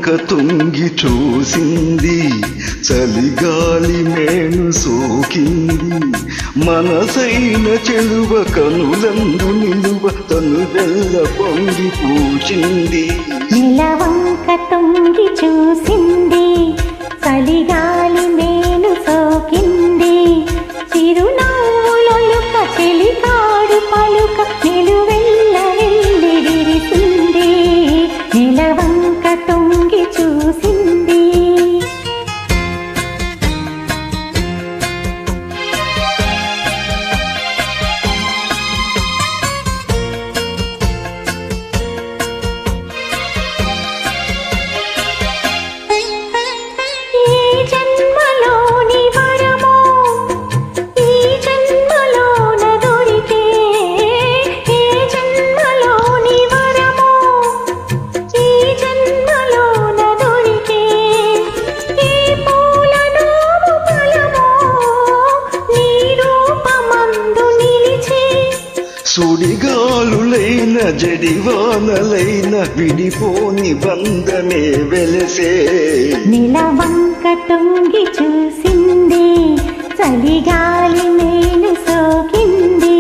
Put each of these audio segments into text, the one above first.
నెలవంక తొంగి చూసింది, చలిగాలి మేను సోకింది. మనసైన చెలువ కనులందు నిలువ తను వెల్ల పొంగి పూచింది. నెలవంక తొంగి చూసింది, చలిగాలి మేను సోకింది. చిరునవ్వులొలుక చెలికాడు పలుక నిలువెల్ల వెళ్ళి విరిసింది. నెలవంక తొంగి చూసింది. సుడిగాలులైన జడివానలైన విడిపోని బంధమే వెలసే. నెలవంక తొంగి చూసింది, చలిగాలి మేను సోకింది.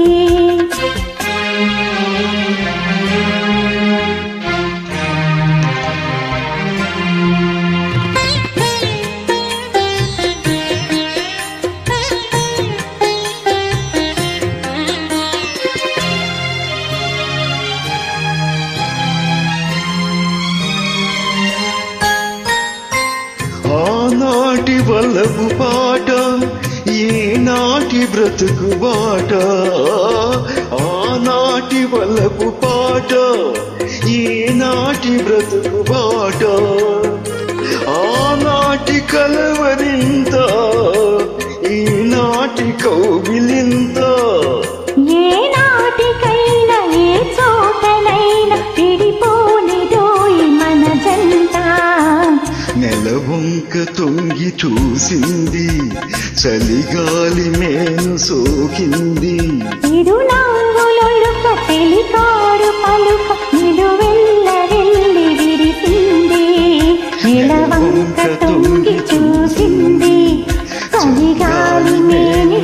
ఆనాటి వలపు పాట, ఈనాటి బ్రతుకు బాట. ఆనాటి వలపు పాట, ఈనాటి బ్రతుకు బాట. ఆనాటి కలవరింత, ఈనాటి కౌగిలింత. ఏ నాటికైనా ఏ చోటనైనా విడిపోనిదోయి మన జంట. నెలవంక తొంగి చూసింది, చలిగాలి మేను సోకింది. చిరునవ్వులొలుక చెలికాడు పలుక నిలువెల్ల వెళ్ళి విరిసింది. నెలవంక తొంగి చూసింది, చలిగాలి మేను